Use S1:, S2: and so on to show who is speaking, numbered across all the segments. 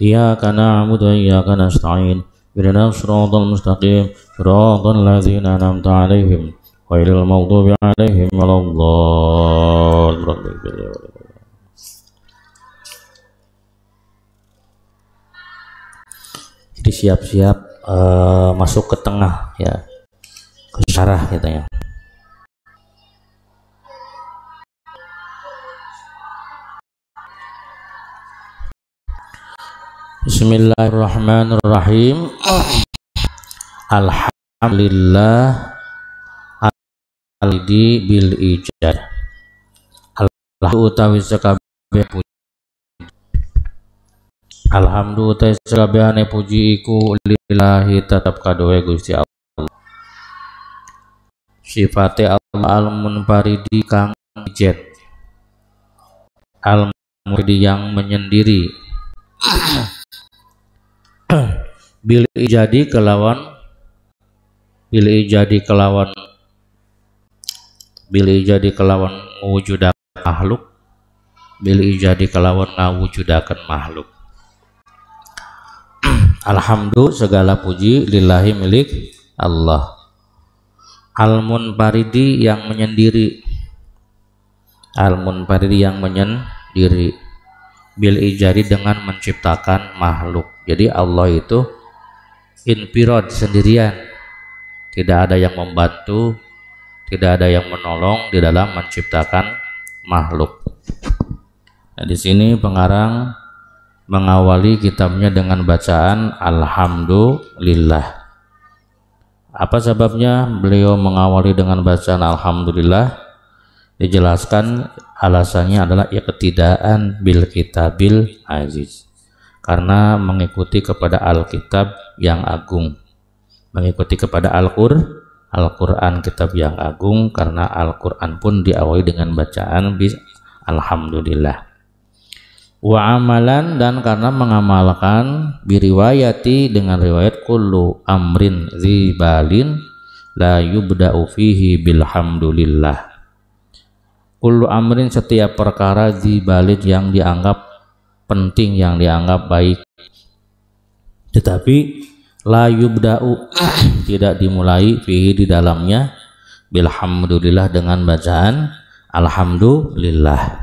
S1: iyyaka na'budu wa iyyaka nasta'in ihdinas siratal mustaqim siratal ladzina an'amta 'alaihim ghairil maghdubi 'alaihim waladdallin. Jadi siap-siap masuk ke tengah ya, ke syarah gitu ya. Bismillahirrahmanirrahim. Alhamdulillah alidi bil ijad. Utawi sakabeh puji. Alhamdulillah utawi sakabehane puji iku lillahi tetep kadoe Gusti Allah. Sifate Allah al-munfaridi kang ijad. Al-munfaridi yang menyendiri. Bil ijadi kelawan mewujudaken makhluk, bil ijadi kelawan ngawujudaken makhluk. Alhamdulillah segala puji lillahi milik Allah. Al-munfaridi yang menyendiri, al-munfaridi yang menyendiri, bil ijadi dengan menciptakan makhluk. Jadi Allah itu infirad, sendirian, tidak ada yang membantu, tidak ada yang menolong di dalam menciptakan makhluk. Nah, di sini pengarang mengawali kitabnya dengan bacaan alhamdulillah. Apa sebabnya beliau mengawali dengan bacaan alhamdulillah? Dijelaskan alasannya adalah iqtidaan bil kitabil aziz, karena mengikuti kepada Alkitab yang agung, mengikuti kepada Al-Quran kitab yang agung, karena Al-Quran pun diawali dengan bacaan alhamdulillah. Wa amalan, dan karena mengamalkan biriwayati dengan riwayat kullu amrin zibalin la yubda'u fihi bilhamdulillah. Kullu amrin, setiap perkara zibalin yang dianggap penting, yang dianggap baik, tetapi la yubda'u tidak dimulai fihi di dalamnya bilhamdulillah dengan bacaan alhamdulillah.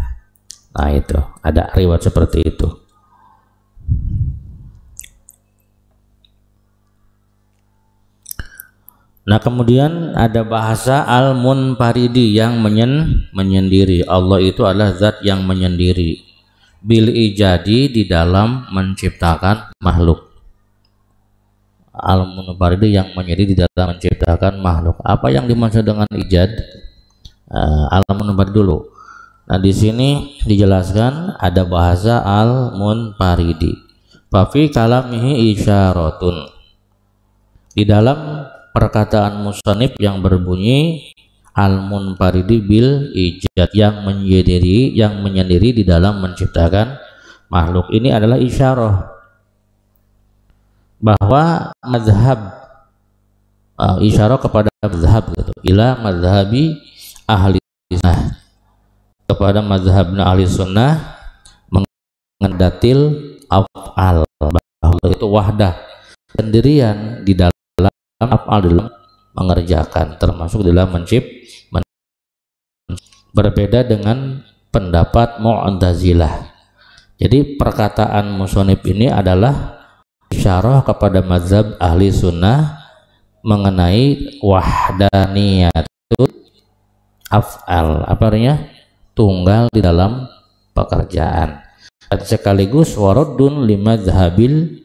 S1: Nah, itu ada riwayat seperti itu. Nah, kemudian ada bahasa al-munfaridi yang menyendiri. Allah itu adalah zat yang menyendiri bil ijadi di dalam menciptakan makhluk. Al-munfaridi yang menyendiri di dalam menciptakan makhluk. Apa yang dimaksud dengan ijad? Al-munfaridi dulu. Nah, di sini dijelaskan ada bahasa al-munfaridi. Fa fi kalamihi isyaratun. Di dalam perkataan musannif yang berbunyi al-munfaridi bil ijad, yang menyendiri di dalam menciptakan makhluk, ini adalah isyarah bahwa mazhab, isyarah kepada mazhab gitu, ila mazhabi ahli sunnah, kepada mazhabnya ahli sunnah mengendatil af'al, bahwa itu wahdah, sendirian di dalam af'al, dalam mengerjakan, termasuk dalam berbeda dengan pendapat Mu'tazilah. Jadi perkataan musannif ini adalah isyarah kepada mazhab ahli sunnah mengenai wahdaniyatul af'al, apa artinya? Tunggal di dalam pekerjaan. Dan sekaligus waraddun limadzhabil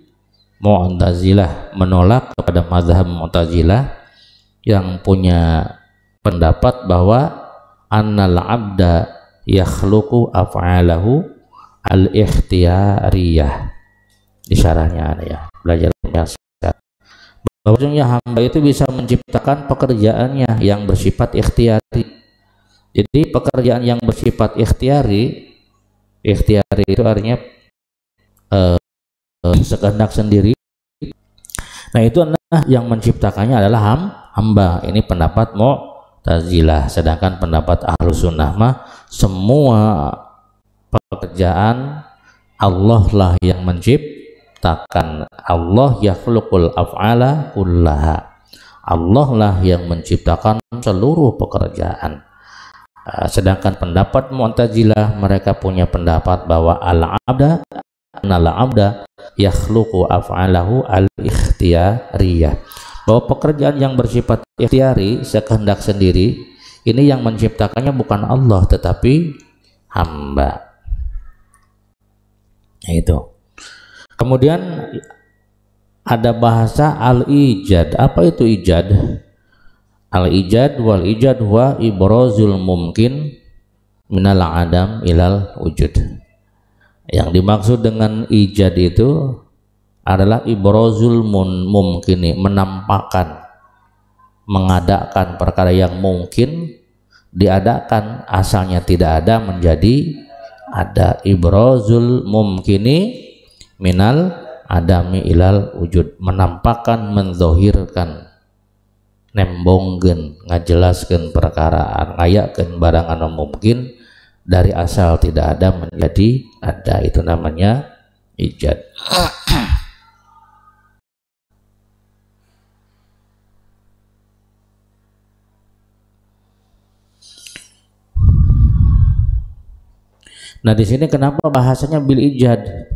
S1: Mu'tazilah, menolak kepada mazhab Mu'tazilah yang punya pendapat bahwa annal abda yakhluqu af'alahu al-ikhtiyariyah. Di syarahnya ya, belajar biasa, bahwasanya hamba itu bisa menciptakan pekerjaannya yang bersifat ikhtiyari. Jadi pekerjaan yang bersifat ikhtiyari itu artinya sekehendak sendiri. Nah, itu adalah yang menciptakannya adalah hamba. Ini pendapat Mu'tazilah. Sedangkan pendapat Ahlus Sunnah mah semua pekerjaan Allah lah yang menciptakan. Allah yakhluqul af'ala kullaha. Allah lah yang menciptakan seluruh pekerjaan. Sedangkan pendapat Mu'tazilah, mereka punya pendapat bahwa al-abda yakhluqu af'alahu al-ikhtiyariyah, bahwa pekerjaan yang bersifat ikhtiyari, sekehendak sendiri, ini yang menciptakannya bukan Allah tetapi hamba. Itu. Kemudian ada bahasa al-ijad. Apa itu ijad? Al-ijad wal ijad huwa ibrazul mumkin minal adam ilal wujud. Yang dimaksud dengan ijad itu adalah ibrazul mumkini, menampakkan, mengadakan perkara yang mungkin diadakan, asalnya tidak ada menjadi ada. Ibrazul mumkini minal adami ilal wujud, menampakkan, menzohirkan, nembongkeun, ngajelaskeun perkaraan, ngayakeun barang anu mungkin dari asal tidak ada menjadi ada. Itu namanya ijad. Nah, di sini kenapa bahasanya bil ijad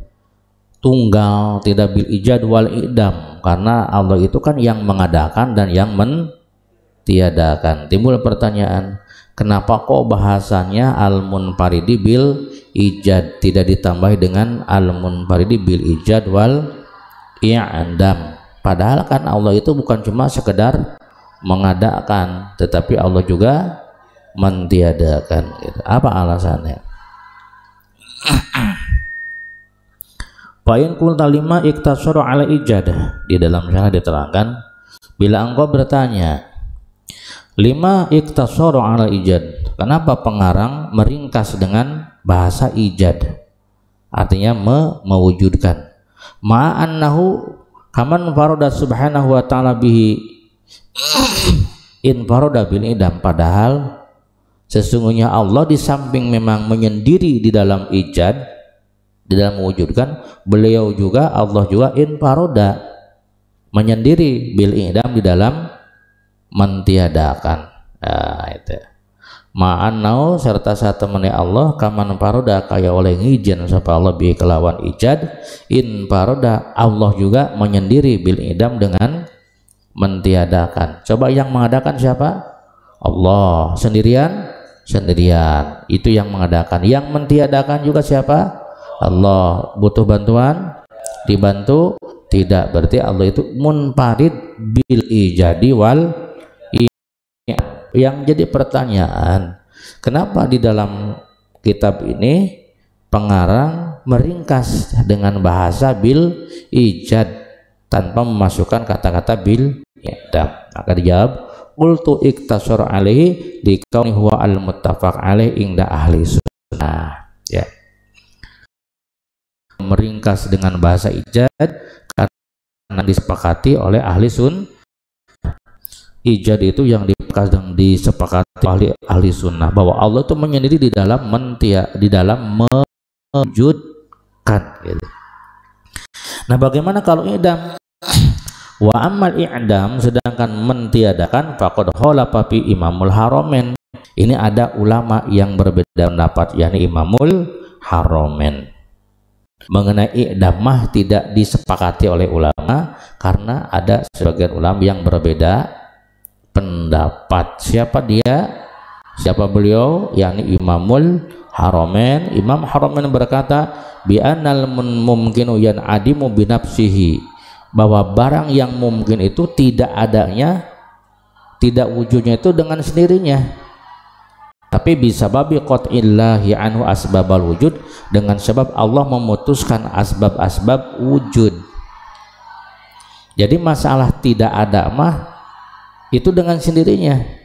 S1: tunggal, tidak bil ijad wal idam? Karena Allah itu kan yang mengadakan dan yang mentiadakan. Timbul pertanyaan, kenapa kok bahasanya al-munfaridi bil ijad, tidak ditambah dengan al-munfaridi bil ijad wal i'dam? Padahal kan Allah itu bukan cuma sekedar mengadakan, tetapi Allah juga mentiadakan. Gitu. Apa alasannya? Fa'in qulta lima iktasara ala ijadah, di dalam syarah diterangkan, bila engkau bertanya lima iktasara ala ijad, kenapa pengarang meringkas dengan bahasa ijad, artinya mewujudkan, ma'annahu kaman farada subhanahu wa ta'ala bihi in farada bil idam, padahal sesungguhnya Allah di samping memang menyendiri di dalam ijad, di dalam mewujudkan, beliau juga, Allah juga infaroda, menyendiri bil idam, di dalam mentiadakan. Nah, itu ma'annau serta satu menit Allah kaman faroda kaya oleh ngijin sapa Allah bi kelawan ijad, infaroda Allah juga menyendiri bil idam dengan mentiadakan. Coba yang mengadakan siapa? Allah sendirian. Itu yang mengadakan. Yang mentiadakan juga siapa? Allah. Butuh bantuan? Dibantu? Tidak. Berarti Allah itu munfarid bil ijadi wal ijad. Yang jadi pertanyaan, kenapa di dalam kitab ini pengarang meringkas dengan bahasa bil ijad tanpa memasukkan kata-kata bil idam? Maka dijawab, qultu iktasar alaihi dikauni huwa al-muttafaq alaihi inda ahli sunnah. Ya. Meringkas dengan bahasa ijad karena disepakati oleh ahli sunnah. Ijad itu yang disepakati oleh ahli sunnah, bahwa Allah itu menyendiri di dalam mewujudkan. Gitu. Nah, bagaimana kalau idam? Wa amal i'dam, sedangkan mentiadakan, faqad khalafa fi Imamul Haramain. Ini ada ulama yang berbeda pendapat, yakni Imamul Haramain. Mengenai i'dam mah tidak disepakati oleh ulama karena ada sebagian ulama yang berbeda pendapat. Siapa dia? Siapa beliau? Yakni Imamul Haramain. Imam Haramain berkata, bi annal mumkinu yan'adimu bi nafsihi, bahwa barang yang mungkin itu tidak adanya, tidak wujudnya itu dengan sendirinya, tapi bisa babi qat'illahi anhu asbabal wujud, dengan sebab Allah memutuskan asbab-asbab wujud. Jadi masalah tidak ada mah itu dengan sendirinya.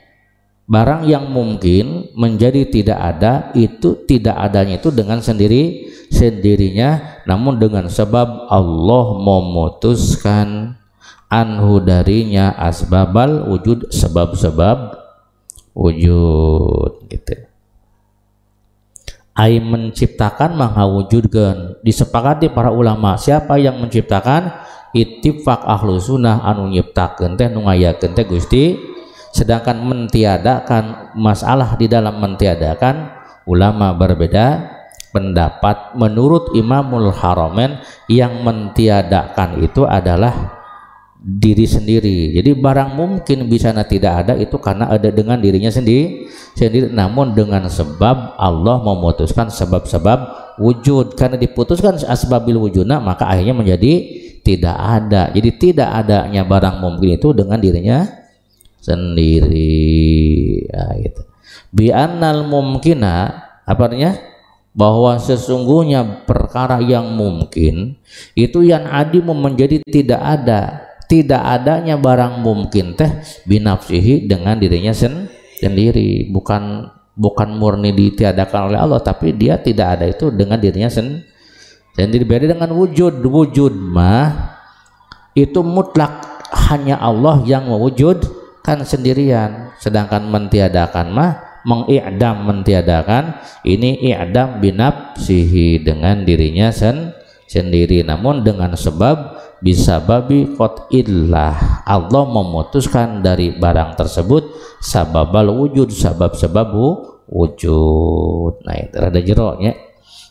S1: Barang yang mungkin menjadi tidak ada, itu tidak adanya itu dengan sendirinya, namun dengan sebab Allah memutuskan anhu darinya asbabal wujud, sebab-sebab wujud. Gitu. ai menciptakan mangawujudkeun. Disepakati para ulama siapa yang menciptakan, ittifaq ahlu sunnah anu nyiptakeun teh nu ngayakeun teh Gusti. Sedangkan mentiadakan, masalah di dalam mentiadakan, ulama berbeda pendapat. Menurut Imamul Haramain yang mentiadakan itu adalah diri sendiri. Jadi barang mungkin bisa tidak ada itu karena ada dengan dirinya sendiri, namun dengan sebab Allah memutuskan sebab-sebab wujud. Karena diputuskan asbabil wujudna maka akhirnya menjadi tidak ada. Jadi tidak adanya barang mungkin itu dengan dirinya sendiri. Nah, gitu. Bi annal mumkina, apa artinya? Bahwa sesungguhnya perkara yang mungkin itu yang adimu menjadi tidak ada. Tidak adanya barang mungkin teh binafsihi dengan dirinya sendiri, bukan murni ditiadakan oleh Allah, tapi dia tidak ada itu dengan dirinya sendiri. Beda dengan wujud mah itu mutlak, hanya Allah yang mewujudkan sendirian. Sedangkan mentiadakan mah mengi'dam, mentiadakan ini i'dam binafsihi dengan dirinya sendiri, namun dengan sebab bisa babi qat'illah, Allah memutuskan dari barang tersebut sababal wujud, sebab wujud. Nah itu ada jeronya.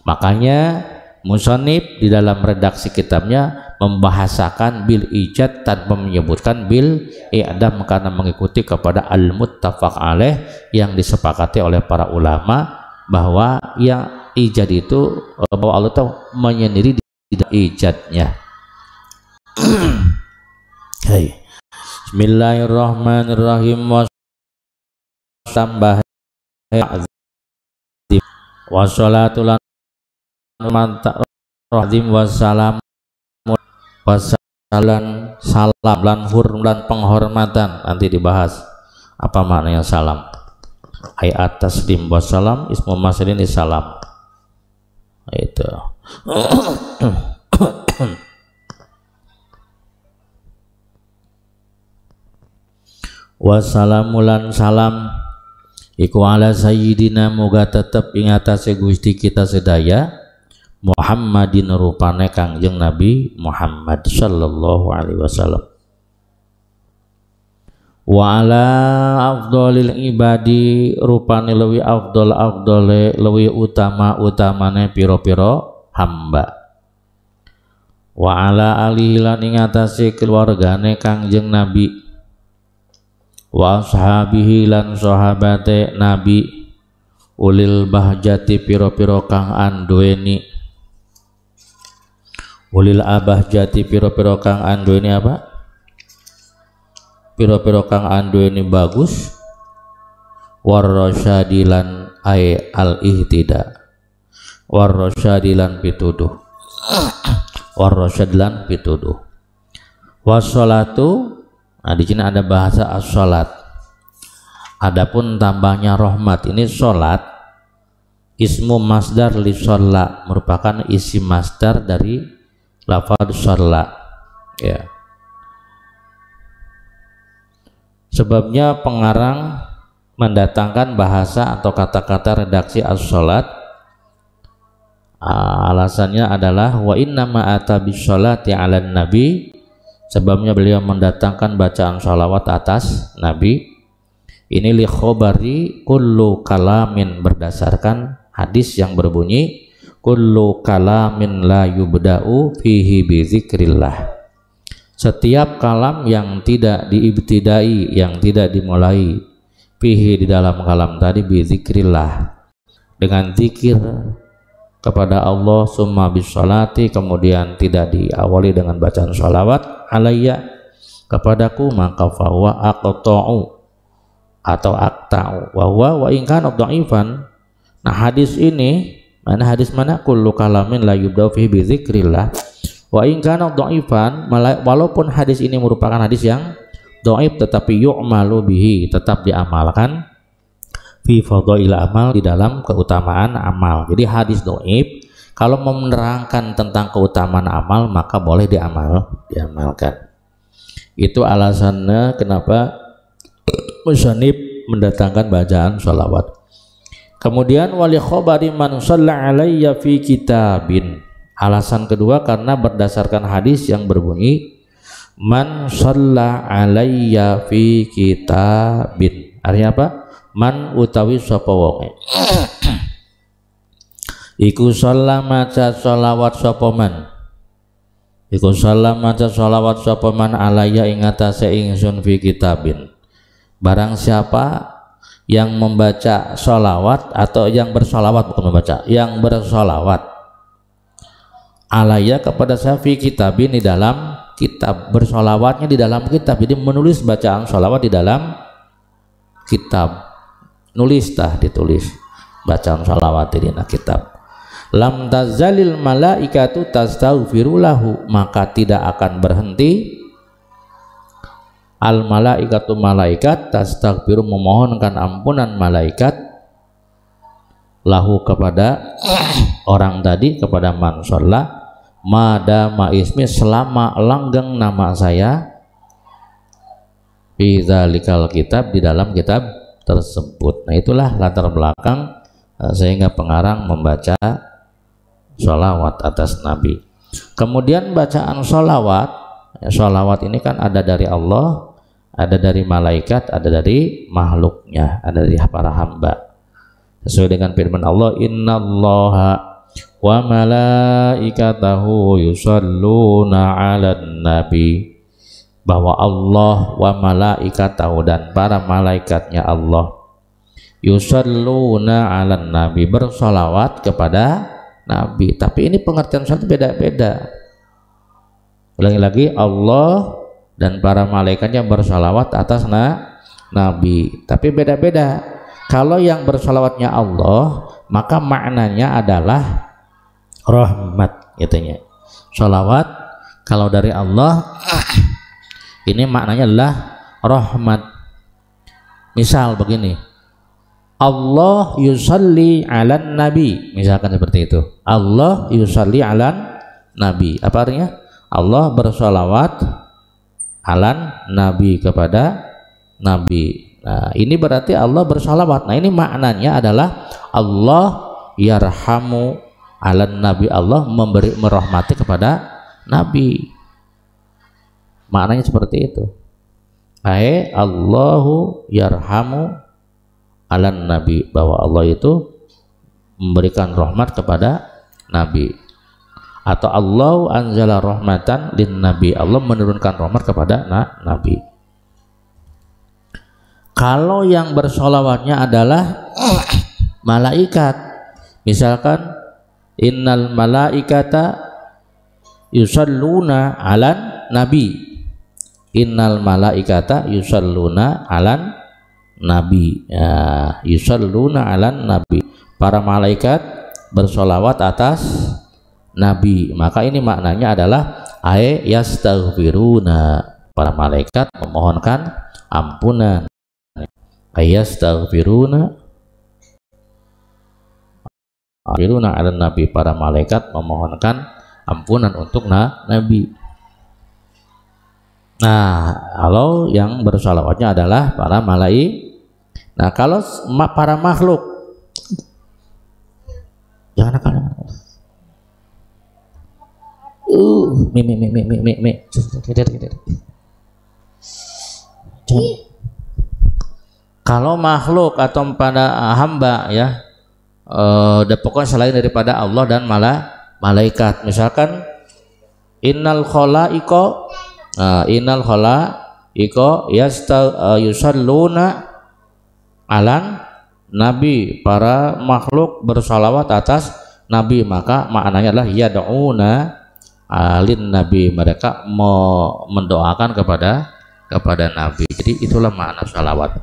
S1: Makanya musannif di dalam redaksi kitabnya membahasakan bil ijad tanpa menyebutkan bil i'dam karena mengikuti kepada al muttafaq alaih yang disepakati oleh para ulama bahwa yang ijad itu bahwa Allah tahu menyendiri di ijadnya. Hai. Bismillahirrahmanirrahim. Tambah wassalatu lan rahim wassalam wassalan salam lan hurmat penghormatan. Nanti dibahas apa maknanya salam. Ayat taslim wassalam ismu masalin salam. Itu. Wassalamulan salam iku ala sayyidina moga tetep ing atase Gusti kita sedaya Muhammadin rupane Kangjeng Nabi Muhammad sallallahu alaihi wasallam. Wa ala afdhalil ibadi rupane lewi afdole lewi utamane pira-pira hamba. Wa ala alihi lan ing atase keluargane Kangjeng Nabi wa ashabihi lan sahabate Nabi ulil bahjati piro-piro kang anduweni ulil abahjati piro-piro kang anduweni apa? Piro-piro kang anduweni bagus warrasyadilan ay al-ihtida warrasyadilan pituduh warrasyadilan pituduh wassalatu. Nah di sini ada bahasa as-salat. Adapun tambahnya rahmat ini salat ismu masdar li shalla, merupakan isim masdar dari lafaz shalla. Ya. Sebabnya pengarang mendatangkan bahasa atau kata-kata redaksi as-salat. Alasannya adalah wa inna ma ata bis sholati 'alan nabi. Sebabnya beliau mendatangkan bacaan sholawat atas Nabi ini li khobari kullu kalamin, berdasarkan hadis yang berbunyi kullu kalamin la yubda'u fihi bi dzikrillah. Setiap kalam yang tidak diibtidai, yang tidak dimulai fihi di dalam kalam tadi bi dzikrillah, dengan zikir kepada Allah summa bis sholati, kemudian tidak diawali dengan bacaan sholawat alayya kepadaku, maka fahuwa aqta'u atau aqta'u wa huwa wa in kana dhaifan. Nah hadis ini hadis mana kullu kalamin la yubda'u fi bi dzikrillah wa in kana dhaifan, walaupun hadis ini merupakan hadis yang dhaif tetapi yu'malu bihi, tetap diamalkan fi fadhail amal, di dalam keutamaan amal. Jadi hadis dhaif kalau mau menerangkan tentang keutamaan amal maka boleh diamalkan. Itu alasannya kenapa musannif mendatangkan bacaan sholawat. Kemudian wali khobari man shalla alayya fi kitabin. Alasan kedua karena berdasarkan hadis yang berbunyi man shalla alayya fi kitabin. Artinya apa? Man utawi sapa wong iku shalla maca sholawat sapa man. Iku shalla maca sholawat sapa man alayya ing atase ingsun fi kitabin. Barang siapa yang membaca sholawat atau yang bersolawat, bukan membaca, yang bersolawat alaya kepada saya fi kitabin, di dalam kitab, bersolawatnya di dalam kitab. Jadi menulis bacaan sholawat di dalam kitab, nulis tah, ditulis bacaan sholawat di dalam kitab. Lam tazalil malaikatu tastaghfiru lahu, maka tidak akan berhenti al malaikatu malaikat tastaghfiru memohonkan ampunan malaikat lahu kepada orang tadi, kepada man sholla madama ismi, selama langgeng nama saya fi dzalikal kitab, di dalam kitab tersebut. Nah itulah latar belakang sehingga pengarang membaca sholawat atas Nabi. Kemudian bacaan sholawat, sholawat ini kan ada dari Allah, ada dari malaikat, ada dari makhluknya, ada dari para hamba. Sesuai dengan firman Allah, innallaha wa malaikatahu yusalluna 'alan nabi, bahwa Allah wa malaikatahu, dan para malaikatnya Allah, yusalluna 'alan nabi, bersolawat kepada Nabi. Tapi ini pengertian satu beda-beda. Ulangi lagi, Allah dan para malaikatnya bersalawat atas Nabi, tapi beda-beda. Kalau yang bersalawatnya Allah, maka maknanya adalah rahmat, katanya. Salawat kalau dari Allah ini maknanya adalah rahmat. Misal begini, Allah yusalli alan nabi, misalkan seperti itu. Allah yusalli alan nabi, apa artinya? Allah bersalawat alan nabi, kepada nabi. Nah ini berarti Allah bersalawat. Nah ini maknanya adalah Allah yarhamu alan nabi, Allah memberi, merahmati kepada nabi. Maknanya seperti itu. Allahu yarhamu alan nabi, bahwa Allah itu memberikan rahmat kepada nabi. Atau Allah anzala rahmatan lin nabi, Allah menurunkan rahmat kepada nabi. Kalau yang bersolawatnya adalah malaikat, misalkan innal malaikata yusalluna alan nabi, innal malaikata yusalluna alan nabi, ya, yusalluna alan nabi, para malaikat bersolawat atas nabi. Maka ini maknanya adalah yastaghfiruna, para malaikat memohonkan ampunan. Yastaghfiruna ala nabi, para malaikat memohonkan ampunan untuk nabi. Nah kalau yang bersolawatnya adalah para malaikat. Nah kalau para makhluk, jangan nakal. Kalau makhluk atau pada hamba, ya, pokoknya selain daripada Allah dan malaikat, misalkan innal khalaiqa yusalluna alan nabi, para makhluk bersalawat atas nabi, maka maknanya adalah yad'una alin nabi, mereka mendoakan kepada nabi. Jadi itulah makna salawat.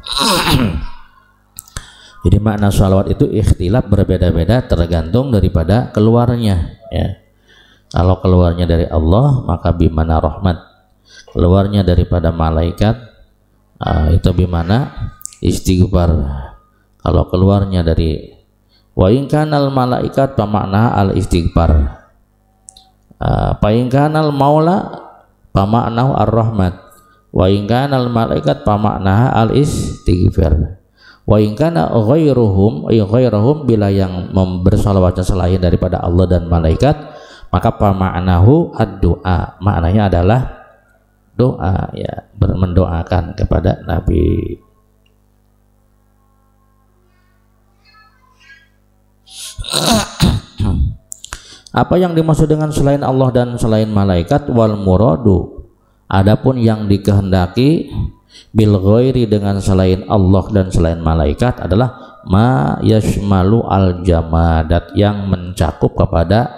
S1: Jadi makna salawat itu ikhtilaf, berbeda-beda tergantung daripada keluarnya, ya. Kalau keluarnya dari Allah maka bimana rahmat, keluarnya daripada malaikat itu bimana istighfar. Kalau keluarnya dari wa in kanal malaikat pamakna al istighfar, fa in kanal maula pamaknahu ar rahmat, wa in kanal malaikat pamakna al istighfar, Wa in kana ghairuhum bila yang bersalawatnya selain daripada Allah dan malaikat, maka pama'nahu ad-du'a, maknanya adalah doa, ya, mendoakan kepada Nabi. Apa yang dimaksud dengan selain Allah dan selain malaikat? Wal muradu, adapun yang dikehendaki bil ghairi dengan selain Allah dan selain malaikat adalah ma yashmalu al jamadat, yang mencakup kepada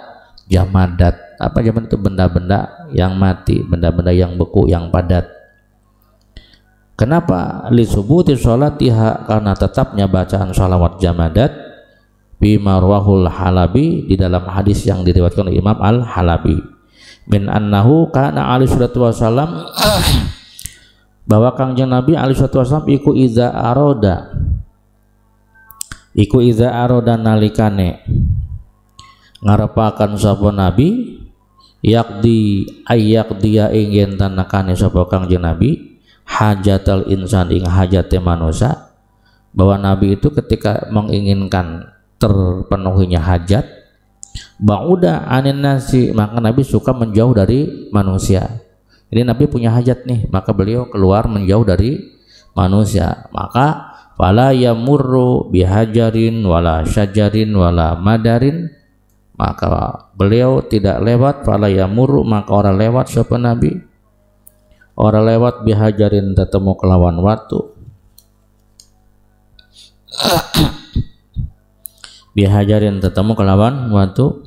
S1: jamadat. Apa jamadat? Itu benda-benda yang mati, benda-benda yang beku, yang padat. Kenapa? Li subuti sholatiha, karena tetapnya bacaan sholawat jamadat bi marwahul Halabi, di dalam hadis yang diriwayatkan oleh Imam Al Halabi, min annahu kana alaihi salatu wasallam, bahwa Kangjeng Nabi alaihi salatu wasallam iku iza aroda nalikane ngarepaken sapa Nabi dia ingin tanakane sapa Kangjeng Nabi hajatal insan ing hajate manusia, bahwa Nabi itu ketika menginginkan terpenuhinya hajat ba'uda anin nasi, maka Nabi suka menjauh dari manusia. Jadi Nabi punya hajat nih, maka beliau keluar menjauh dari manusia. Maka fala yamurru bihajarin wala syajarin wala madarin, maka beliau tidak lewat, fala yamurru, maka orang lewat sapa Nabi, orang lewat bihajarin tetemu kelawan watu, bihajarin tetemu kelawan watu,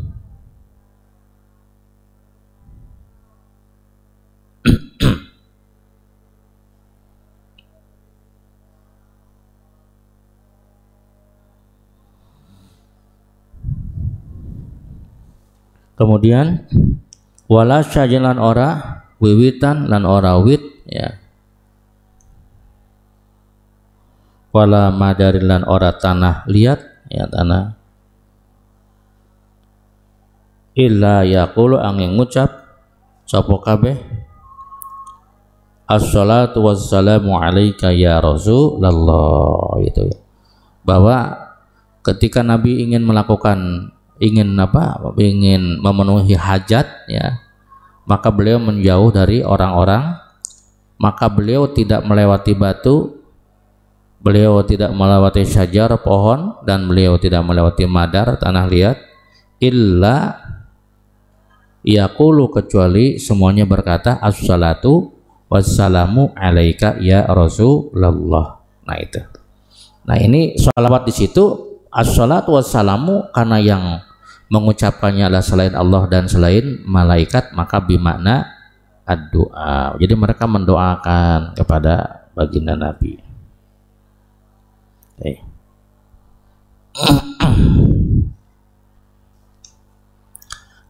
S1: kemudian wala syajalan ora wiwitan lan ora wit, ya, wala madarin lan ora tanah liat, ya, tanah, illa yaqulu angin ngucap sapa kabeh assalatu wassalamu alaika ya Rasulullah, itu ya. Bahwa ketika Nabi ingin memenuhi hajat, ya, maka beliau menjauh dari orang-orang, maka beliau tidak melewati batu, beliau tidak melewati syajar pohon, dan beliau tidak melewati madar tanah liat, illa yaqulu, kecuali semuanya berkata assalatu wassalamu alaika ya Rasulullah. Nah itu. Nah ini sholawat di situ assalatu wassalamu, karena yang mengucapkannya adalah selain Allah dan selain malaikat, maka bimakna ad-doa. Jadi mereka mendoakan kepada baginda Nabi. Okay.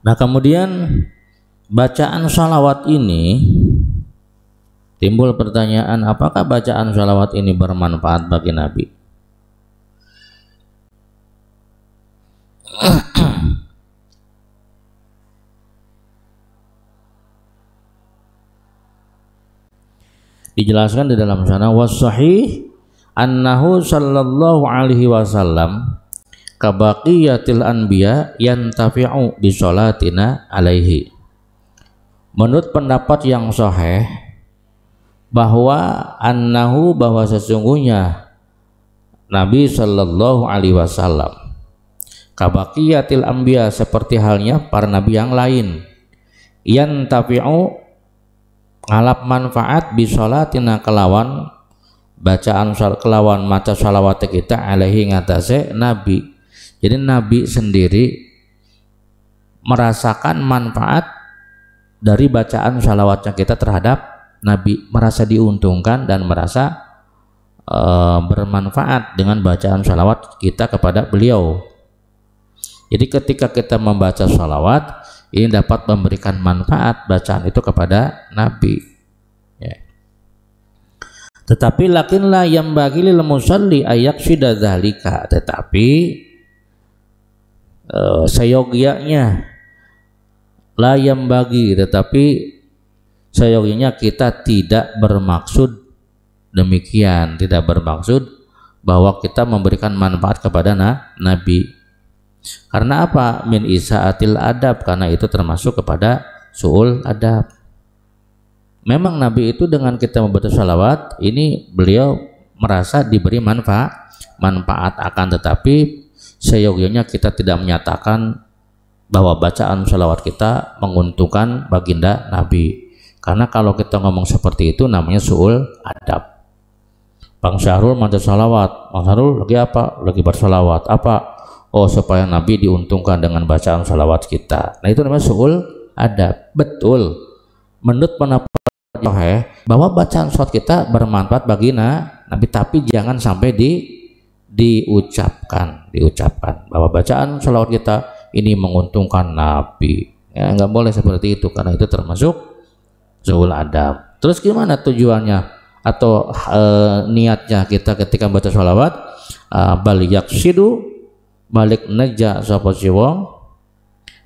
S1: Nah kemudian bacaan sholawat ini, timbul pertanyaan, apakah bacaan sholawat ini bermanfaat bagi Nabi? Dijelaskan di dalam sana, was-sahih annahu sallallahu alaihi wasallam kabaqiyatil anbiya yantafi'u bi sholatina alaihi. Menurut pendapat yang sahih, bahwa bahwa sesungguhnya Nabi sallallahu alaihi wasallam kabaqiyatil anbiya, seperti halnya para nabi yang lain, yantafi'u, ngalap manfaat bisolatina, kelawan bacaan, kelawan maca sholawat kita alaihi ngatasé Nabi. Jadi Nabi sendiri merasakan manfaat dari bacaan sholawatnya kita terhadap Nabi, merasa diuntungkan dan merasa bermanfaat dengan bacaan sholawat kita kepada beliau. Jadi ketika kita membaca sholawat, ini dapat memberikan manfaat bacaan itu kepada Nabi, ya. Tetapi lakinlah yang bagi lil musalli ayak sudah dzalika, tetapi seyogianya la yang bagi, tetapi seyogianya kita tidak bermaksud demikian, tidak bermaksud bahwa kita memberikan manfaat kepada Nabi. Karena apa? Min isaatil adab, karena itu termasuk kepada su'ul adab. Memang Nabi itu dengan kita membaca salawat ini beliau merasa diberi manfaat akan, tetapi seyogyanya kita tidak menyatakan bahwa bacaan salawat kita menguntungkan baginda Nabi. Karena kalau kita ngomong seperti itu namanya su'ul adab. Bang Syahrul baca salawat, Bang Syahrul lagi apa? Lagi bersalawat. Apa? Oh, supaya Nabi diuntungkan dengan bacaan salawat kita. Nah itu namanya su'ul adab. Betul, menurut pendapat bahwa bacaan salawat kita bermanfaat bagi Nabi, tapi jangan sampai diucapkan bahwa bacaan salawat kita ini menguntungkan Nabi. Ya, nggak boleh seperti itu, karena itu termasuk su'ul adab. Terus gimana tujuannya atau niatnya kita ketika baca salawat? Bal yaksidu, balik neja sapa si wong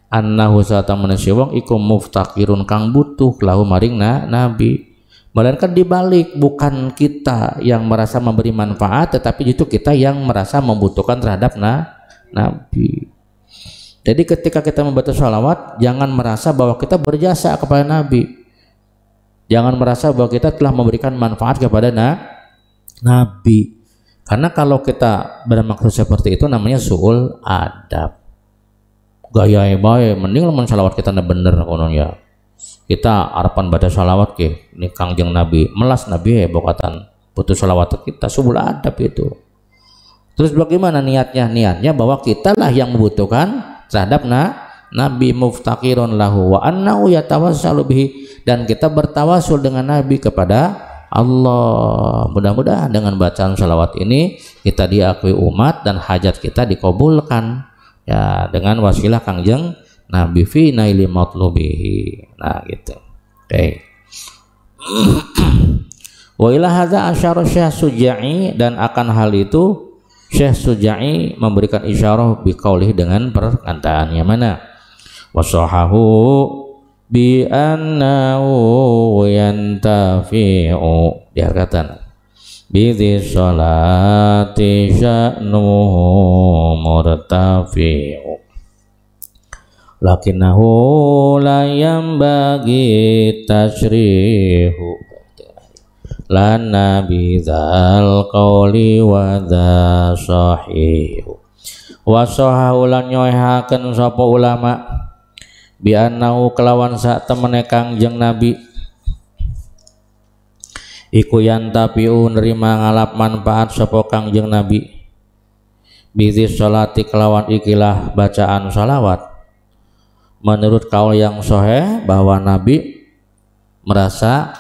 S1: annahu satamana si wong iku muftaqirun kang butuh lahu maring Nabi. Melainkan dibalik, bukan kita yang merasa memberi manfaat, tetapi itu kita yang merasa membutuhkan terhadap Nabi. Jadi ketika kita membaca sholawat, jangan merasa bahwa kita berjasa kepada Nabi, jangan merasa bahwa kita telah memberikan manfaat kepada Nabi. Karena kalau kita bermaksud seperti itu namanya su'ul adab. Gaya bae, mending lamun sholawat kita bener kono ya. Kita harapan baca sholawat ke ini kangjeng Nabi, melas Nabi bokatan putus sholawat kita, su'ul adab itu. Terus bagaimana niatnya? Niatnya bahwa kita lah yang membutuhkan terhadap Nabi, muftaqirun lahu wa annahu yatawassalu bihi, dan kita bertawasul dengan Nabi kepada Allah. Mudah-mudahan dengan bacaan sholawat ini kita diakui umat dan hajat kita dikabulkan ya, dengan wasilah kangjeng Nabi fi naili matlubihi. Nah gitu. Oke. Wa ila hadza asyara Syekh Suja'i, dan akan hal itu Syekh Suja'i memberikan isyarah biqaulih dengan perkataannya mana? Wasahahu bi annahu yantafi'u, diarkatan bi sholati sya'nuhu murtafi'u lakinnahu la yambagi tashrihu lana bidzal qawli wa dza sahihu. Wa sahahu lan nyoehaken sapa ulama bi annahu kelawan sak temene kangjeng Nabi iku yantapiu nerima ngalap manfaat sapa kangjeng Nabi bizi sholati kelawan ikilah bacaan salawat. Menurut kaul yang sahih bahwa Nabi merasa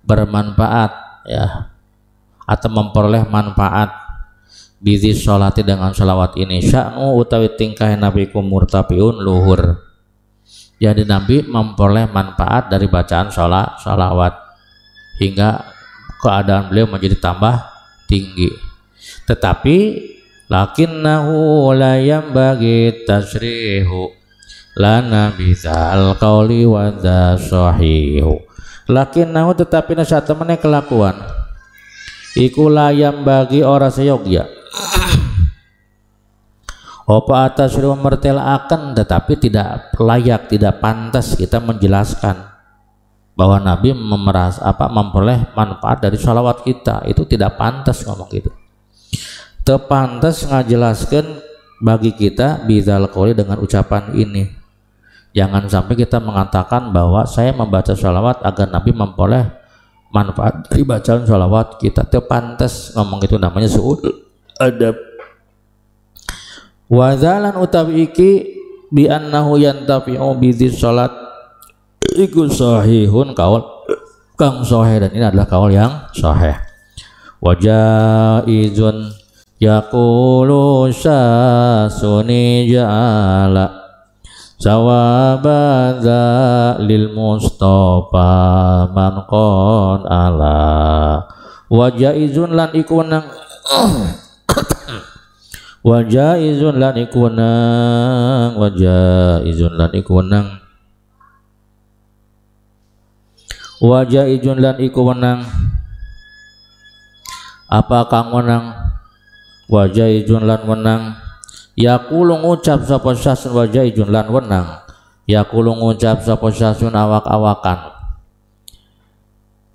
S1: bermanfaat ya, atau memperoleh manfaat bizi sholati dengan salawat ini. Sya'nu utawi tingkah Nabi ku murtapiun luhur. Jadi Nabi memperoleh manfaat dari bacaan salawat hingga keadaan beliau menjadi tambah tinggi. Tetapi lakinnahu la yambagi tasrihu lana bidzal qauli wa dza sahihu. Lakinnahu tetapi nasa temene kelakuan iku layam bagi ora seyogya apa atas mertelakan, tetapi tidak layak, tidak pantas kita menjelaskan bahwa Nabi memperoleh manfaat dari sholawat kita. Itu tidak pantas ngomong gitu. Tepantas ngajelaskan bagi kita bidzal qauli dengan ucapan ini. Jangan sampai kita mengatakan bahwa saya membaca sholawat agar Nabi memperoleh manfaat dari bacaan sholawat kita. Tepantas ngomong itu, namanya su'ul adab. Wazalan utawi iki bi annahu yantafi'u bi sholat iku sahihun, kaul kang sahih, dan ini adalah kaul yang sahih. Wajaizun yaqulu sasuni ja'ala sawabadza lil mustafa man qad ala. Wajaizun lan iku nang wajaizun lan iku nang wajaizun lan iku nang wajaizun lan iku nang apa kang menang wa jaizun lan wenang yaqulu ngucap sapa syasun wa jaizun lan wenang yaqulu ngucap sapa syasun awak-awakan.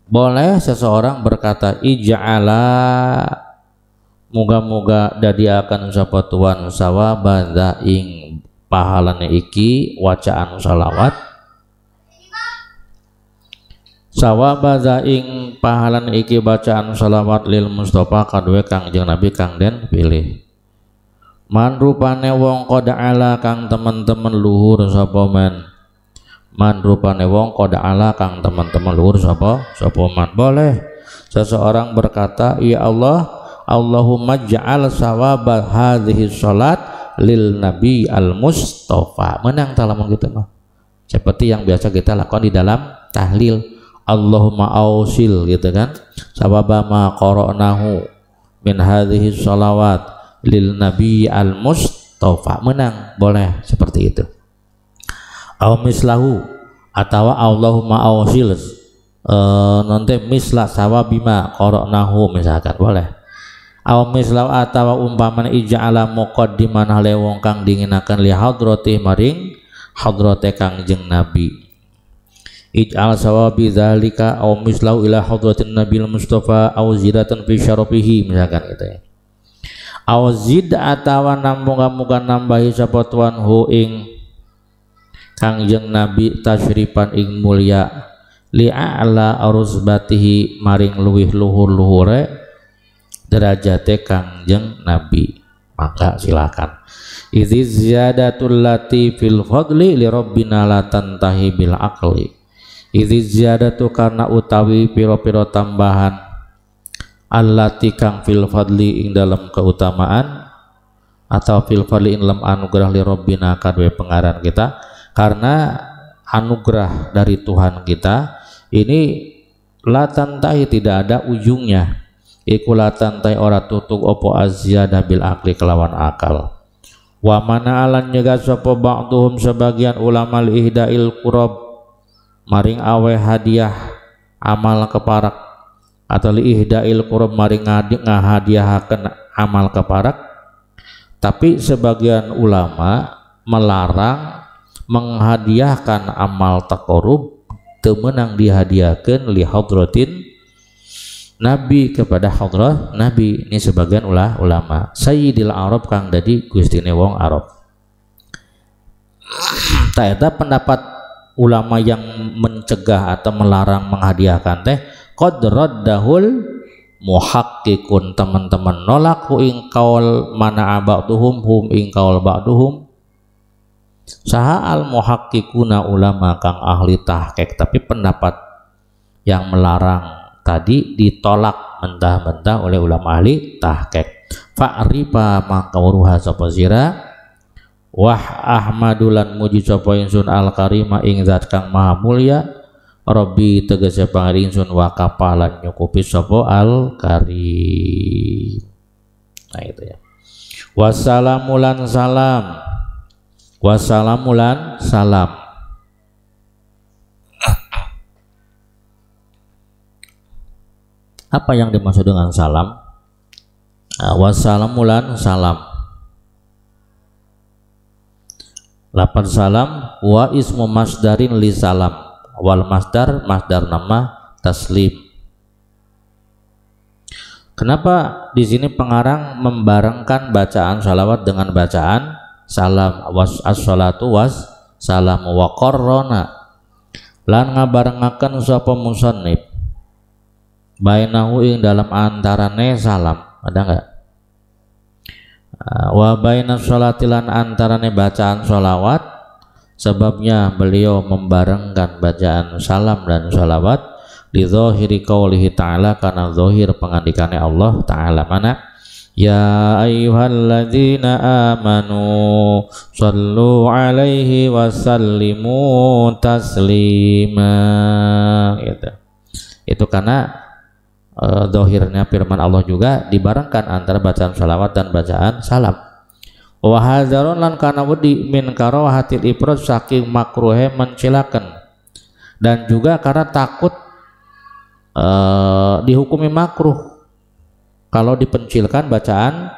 S1: Boleh seseorang berkata ija'ala muga-muga dadiakan sapa tuan sawaba ing pahalane iki wacaan shalawat sawaba ing pahalane iki bacaan shalawat lil Mustafa kadue Kangjeng Nabi kang den pilih. Man rupane wong qada ala kang teman-teman luhur sapa man. Man rupane wong qada ala kang teman-teman luhur sapa man. Boleh seseorang berkata ya Allah Allahumma ja'al sawaba hadhihi sholat lil nabi al mustafa. Menang talamun gitu mah seperti yang biasa kita lakukan di dalam tahlil Allahumma ausil gitu kan sawaba ma qara'nahu min hadhihi sholawat lil nabi al mustafa. Menang boleh seperti itu. Au mislahu atau Allahumma ausil nanti misla sawabima qara'nahu misalkan boleh. Aw mislau atawa umpamana ija'ala muqaddiman hale wong kang dinginaken li hadrati maring hadrate Kangjeng Nabi. Ij'al sawabi dzalika aw mislau ila hadratin nabil mustafa aw zidatan fi syarafihi misalkan gitu ya. Aw zid atawa namung-muga nambahi sapa tuan hu ing Kangjeng Nabi tasyrifan ing mulya li a'la arusbatihi maring luwih luhur-luhure derajate Kangjeng Nabi. Maka silakan idzi ziyadatul lati fil fadli li rabbina la tantahi bil aqli. Idzi ziyadatu karena utawi piro-piro tambahan allati kang fil fadli ing dalam keutamaan atau fil fadli ing dalam anugerah li rabbina kadwe pengaran kita karena anugerah dari Tuhan kita ini la tantahi tidak ada ujungnya. Iku latantai ora tutuk opo azyadah bil akli kelawan akal. Wa mana alan nyega sapa ba'duhum sebagian ulama li ihdail qurab maring awe hadiah amal keparak atau li ihdail qurab maring ngahadiahaken amal keparak. Tapi sebagian ulama melarang menghadiahkan amal taqarrub temenang dihadiahkan li hadratin Nabi kepada hadrat Nabi. Ini sebagian ulama Sayyidil Arab kang dadi gustine wong Arab. Tak ada pendapat ulama yang mencegah atau melarang menghadiahkan teh qad raddahul muhaqqiqun teman-teman nolak hu ing qaul mana ba'duhum hum ing qaul ba'duhum saha al muhaqqiquna ulama kang ahli tahqiq. Tapi pendapat yang melarang tadi ditolak mentah-mentah oleh ulama ahli tahqiq. Fa'rifa mangkawruha sapa sira wah ahmadulan muji sapa ingsun al karima ing zat kang maha mulya Rabbi tegese pangeran ingsun wa kapalan nyukupi sapa al karim. Nah itu ya. Wassalamulan salam. Wassalamulan salam. Apa yang dimaksud dengan salam? Wassalamulan salam. Lapan salam wa ismu masdarin li salam wal masdar nama taslim. Kenapa di sini pengarang membarengkan bacaan salawat dengan bacaan salam? Was as-salatu was salam wa qarrona lan ngabarengaken sapa musannif bainahu ing dalam antarane salam. Ada enggak? Wa bainas sholatilan antarane bacaan sholawat. Sebabnya beliau membarengkan bacaan salam dan sholawat di zahiri qaulihi ta'ala karena zahir pengandikannya Allah ta'ala mana ya ayyuhalladzina amanu sallu alaihi wasallimu taslima gitu. Itu karena zahirnya firman Allah juga dibarengkan antara bacaan sholawat dan bacaan salam. Wa hadzarun lan kana wedi min karahatil ifrad saking makruhe mencilakan dan juga karena takut dihukumi makruh kalau dipencilkan bacaan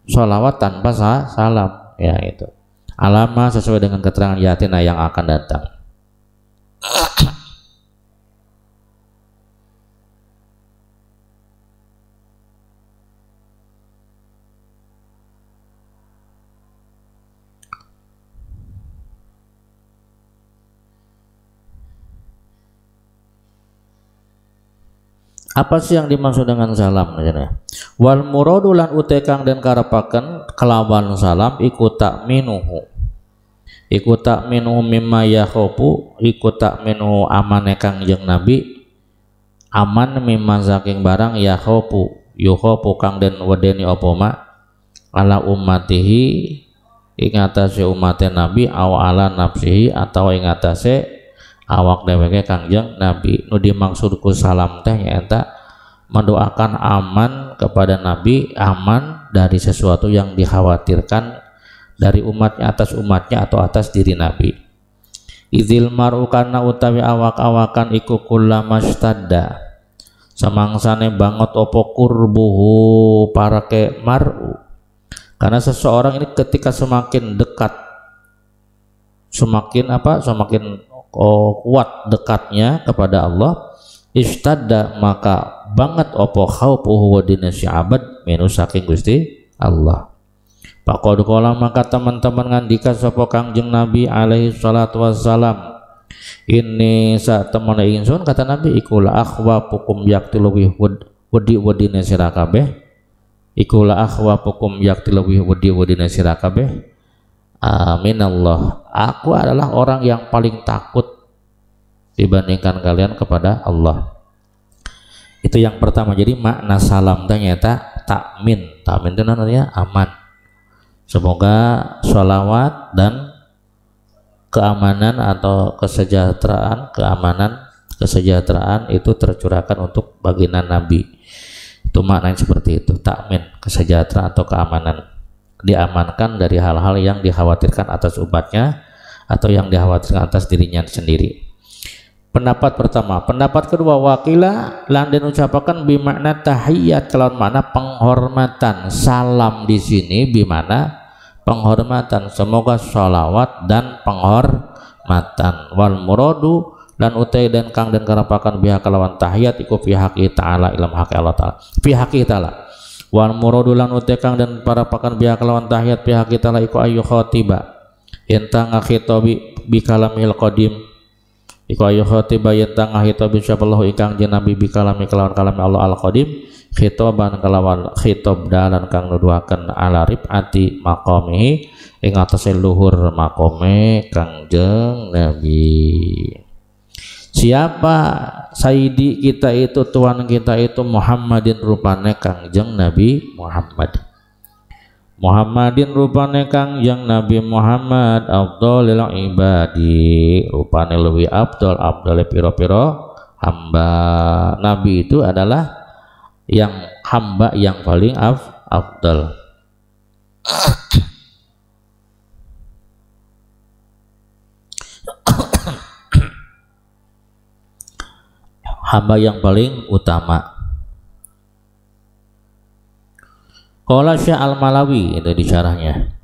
S1: sholawat tanpa salam, ya itu. Alama sesuai dengan keterangan yatina yang akan datang. Apa sih yang dimaksud dengan salam? Wal muradu lan utekang dan karapaken kelawan salam iku tak minuhu mimma yakhopu iku tak minuhu amane kangjeng Nabi aman mimma saking barang yakhopu yukhopu kang den wedeni apa ma ala ummatihi ing atase umatnya Nabi aw ala nafsihi atau ing atase awak dheweke kangjeng Nabi. Nu dimaksudku salam teh nyaeta mendoakan aman kepada Nabi, aman dari sesuatu yang dikhawatirkan dari umatnya atas umatnya atau atas diri Nabi. Idzil mar'u kana utawi awak-awakan iku kullamastadda samangsane banget opo kurbuhu parake mar'u, karena seseorang ini ketika semakin dekat semakin kuat dekatnya kepada Allah, istadda maka banget opo khaufuhu wa dinasi abad minu saking Gusti Allah. Faqad qala maka teman-teman ngandika sapa Kangjeng Nabi alaihi salatu wassalam, ini saat temen ingsun kata Nabi ikulah akhwapukum yaktiluwi wedi sira kabeh, ikulah akhwapukum yaktiluwi wedi sira kabeh. Amin Allah, aku adalah orang yang paling takut dibandingkan kalian kepada Allah. Itu yang pertama. Jadi makna salam ternyata takmin. Takmin itu namanya aman. Semoga sholawat dan keamanan atau kesejahteraan itu tercurahkan untuk baginda Nabi. Itu maknanya seperti itu, takmin, kesejahteraan atau keamanan, diamankan dari hal-hal yang dikhawatirkan atas umatnya atau yang dikhawatirkan atas dirinya sendiri. Pendapat pertama. Pendapat kedua, wakila lan den ucapakan bimakna tahiyat kelawan makna penghormatan. Salam di sini bimana penghormatan, semoga sholawat dan penghormatan. Wal muradu lan utai dan kang dan karapakan biha kelawan tahiyat iku fi haqqi ta'ala ilam haqqi Allah ta'ala fi haqqi ta'ala. Wal muradu lan utai kang dan para pakan biha kelawan tahiyat fi haqqi ta'ala iku ayu khotiba entang akhitobi bi kalamil qadim iku ayu khotiba entang akhitobi insyaallah ingkang jenabi bi kalami kelawan kalami Allah al qadim khitoban kelawan khitob dalan kang nuduhaken ala rifati maqamihi ing atase luhur maqame Kangjeng Nabi. Siapa sayyidi kita itu, tuan kita itu Muhammadin rupane Kangjeng Nabi Muhammad. Muhammadin rupane Kangjeng Nabi Muhammad afdhalil ibadi, rupane luwi afdal piro-piro hamba. Nabi itu adalah yang hamba yang paling afdal. Hamba yang paling utama. Qala Syekh Al-Malawi, itu di syarahnya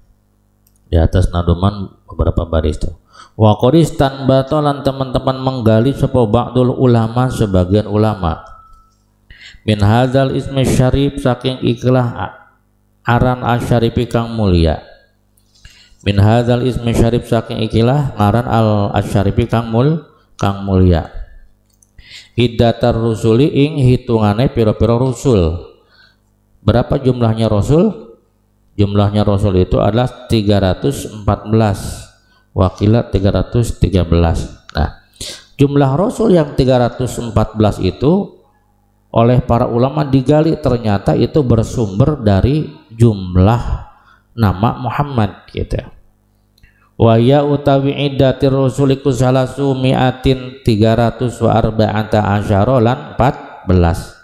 S1: di atas naduman beberapa baris itu. Wa qadistan batalan teman-teman menggali sapa ba'dul ulama, sebagian ulama, min hadzal ismi syarif saking ikhlah aran asyarifi kang mulia. Min hadzal ismi syarif saking ikhlah ngaran al asyarifi kang mulia. Iddatar rusuli ing hitungane piro-piro rusul. Berapa jumlahnya rasul? Jumlahnya rasul itu adalah 314, wakila 313. Nah, jumlah rasul yang 314 itu oleh para ulama digali, ternyata itu bersumber dari jumlah nama Muhammad gitu. Wa ya utawi iddatir rasuliku salasu mi'atin 314 lan 14.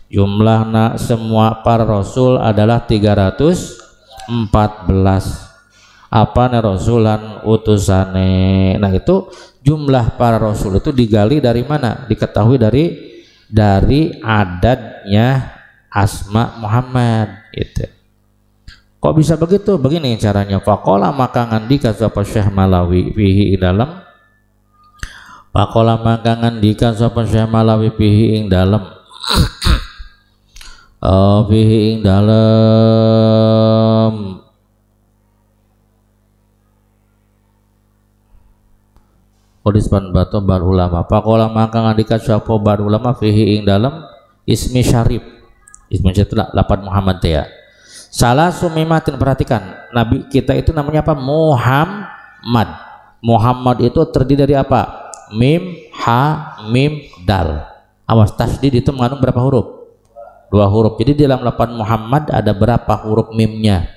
S1: Jumlahna semua para rasul adalah 314. Apa nih rasulan utusane. Nah itu jumlah para rasul itu digali dari mana? Diketahui dari adadnya asma Muhammad gitu. Kok bisa begitu? Begini caranya. Faqala maka ngandika sapa Syekh Malawi fihi ing dalem. Faqala maka ngandika sapa Syekh Malawi fihi ing dalem. Fihi ing dalem. Qodispan bato bar ulama. Faqala maka ngandika sapa bar ulama fihi ing dalem ismi syarif. Ismi syarif itu lapan Muhammad ya. Salah sumimatin, perhatikan, Nabi kita itu namanya apa? Muhammad. Muhammad itu terdiri dari apa? Mim, ha, mim, dal. Awas, tasdid itu mengandung berapa huruf? 2 huruf. Jadi dalam lapan Muhammad ada berapa huruf mimnya?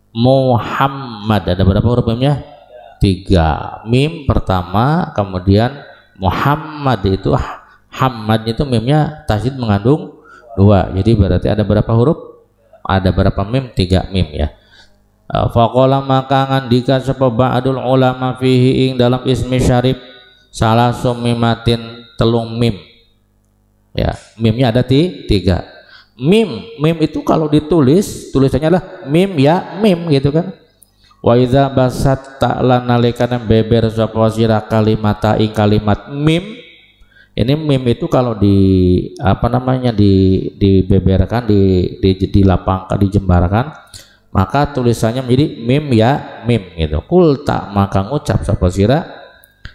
S1: Muhammad ada berapa huruf mimnya? 3. Mim pertama, kemudian Muhammad itu Hamad itu mimnya tasdid mengandung 2. Jadi berarti ada berapa huruf? Ada berapa mim? 3 mim ya. Faqala maka ngandika sapa ba'dul ulama fihi ing dalam ismi syarif salah sumimatin telung mim. Ya, mimnya ada 3. Mim itu kalau ditulis tulisannya adalah mim ya mim gitu kan. Wa idza basatta lan nalikana beber sapa sira kalimata ing kalimat mim. Ini mim itu kalau di apa namanya dibeberkan, dilapangkan, dijembarkan, maka tulisannya menjadi mim ya mim gitu. Kulta maka ngucap sapa sira,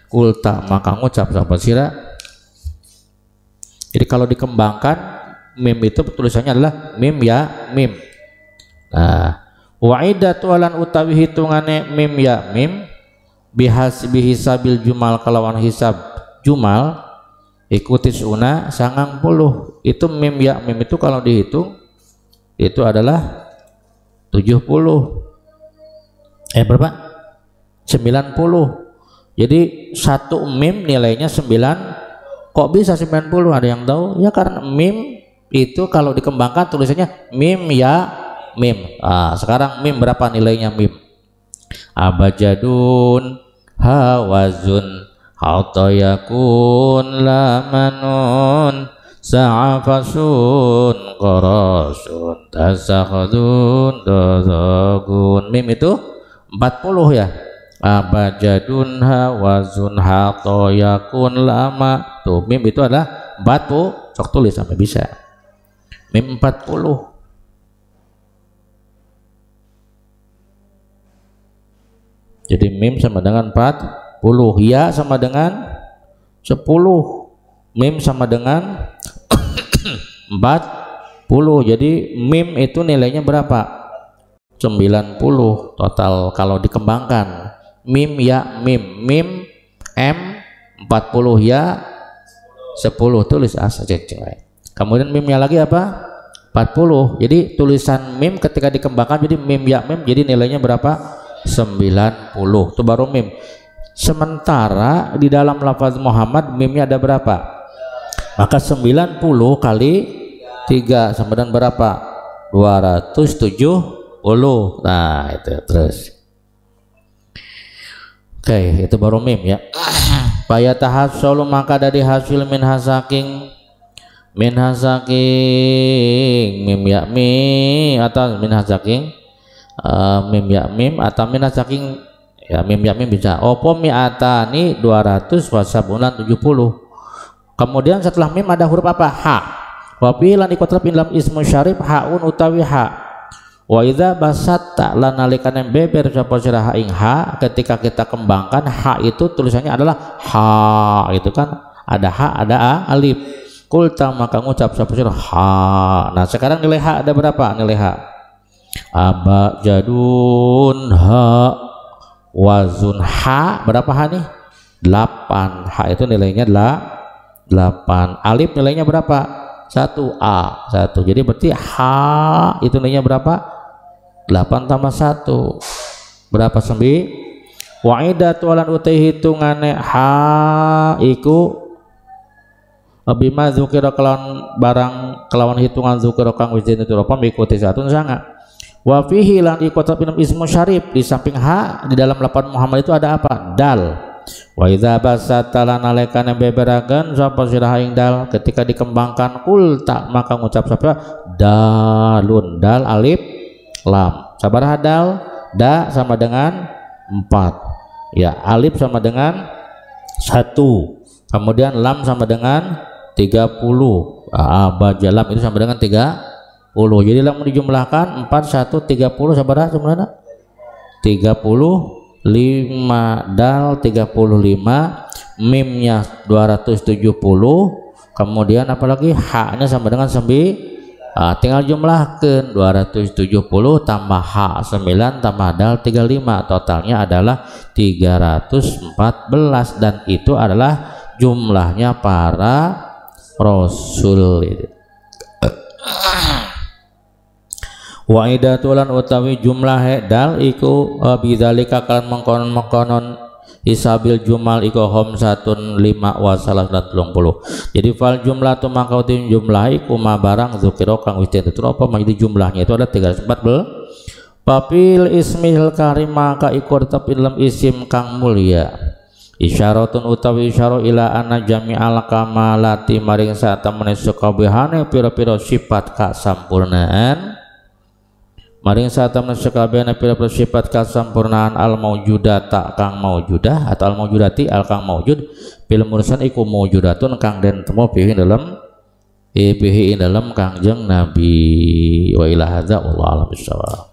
S1: kulta maka ngucap sapa sira. Jadi kalau dikembangkan mim itu tulisannya adalah mim ya mim. Nah, wa'idatu lan utawi hitungane mim ya mim bihisabil jumal kalawan hisab jumal ikuti suna 90. Itu mim ya mim itu kalau dihitung itu adalah 70. Berapa? 90. Jadi satu mim nilainya 9. Kok bisa 90? Ada yang tahu? Ya karena mim itu kalau dikembangkan tulisannya mim ya mim. Sekarang mim berapa nilainya mim? Abajadun hawazun hautayakun lamanun sa'afasun qarasun tasakhadun dazagun. Mim itu 40 ya. Abajadun hawazun hautayakun lama. Tuh mim itu adalah 40. Sok tulis sampai bisa. Mim 40. Jadi mim sama dengan 40. Ya sama dengan 10. Mim sama dengan 40. Jadi mim itu nilainya berapa? 90 total kalau dikembangkan. Mim ya mim, mim m 40 ya 10. Tulis saja. Kemudian mimnya lagi apa? 40. Jadi tulisan mim ketika dikembangkan jadi mim ya mim, jadi nilainya berapa? 90. Itu baru mim. Sementara di dalam lafaz Muhammad mimnya ada berapa? Maka 90 kali 3 sama dengan berapa? 270. Nah itu terus. Oke, itu baru mim ya. Fayatahassulu maka dari hasil min hasaking mim ya mim atau min hasaking mim ya mim atau min hasaking ya mim ya mim bisa. Opo mi'atani 200 wasabulan 70. Kemudian setelah mim ada huruf apa? Ha. Wa filan ikotrap dalam ismu syarif haun utawi ha. Wa idza basatta lan nalikane beber sapa sira ing ha, ketika kita kembangkan ha itu tulisannya adalah ha, itu kan ada ha ada alif. Kulta maka ngucap sapa sira ha. Nah, sekarang nilai ha ada berapa? Nilai ha. Aba jadun ha wazun ha berapa ha nih? 8. Ha itu nilainya 8. Alif nilainya berapa? 1a 1. Jadi berarti ha itu nilainya berapa? 8 tambah 1 berapa? 9. Wa'idatu lan utai hitungane ha iku bima dzukira kelawan barang kelawan hitungan dzukira kang wis ditentukan mengikuti satun sanga. Wa fihi lan ikota pinam ismu syarif, di samping ha di dalam lapan Muhammad itu ada apa? Dal. Wa idza basata lan alekana beberagan sapa sirah ing dal, ketika dikembangkan kulta maka ngucap sapa dalun, dal alif lam. Sabaraha dal? Da sama dengan 4. Ya, alif sama dengan 1. Kemudian lam sama dengan 30. Ba lam itu sama dengan 30. Jadi lamun dijumlahkan 4 1 30 sabaraha sebenarnya? 35 dal 35, mimnya 270, kemudian apalagi haknya sama dengan 9. Tinggal jumlahkan 270 tambah hak 9 tambah dal 35, totalnya adalah 314 dan itu adalah jumlahnya para rasul. Wa idatulan utawi jumlah dal iku bidzalika kan mengkonon isabil jumal iku khamsatun 5 wa 30. Jadi fal jumlah tu makautin jumlah iku ma barang zukira kang wis ditutur apa menjadi jumlahnya itu ada 314. Papil ismil karim maka iku tetep dalam isim kang mulia. Isyaratun utawi isyara ila anna jami'al kamalati maring satemene sakabehane pira-pira sifat kasampurnaan. Maring satamna sakabehana pira-pira sifat kasampurnaan al maujudata kang maujudah atau al maujudati al kang maujud bil mursan iku maujudatun kang den temu bihi dalam Kangjeng Nabi. Wa ila hadza wallahu a'lam bissawab.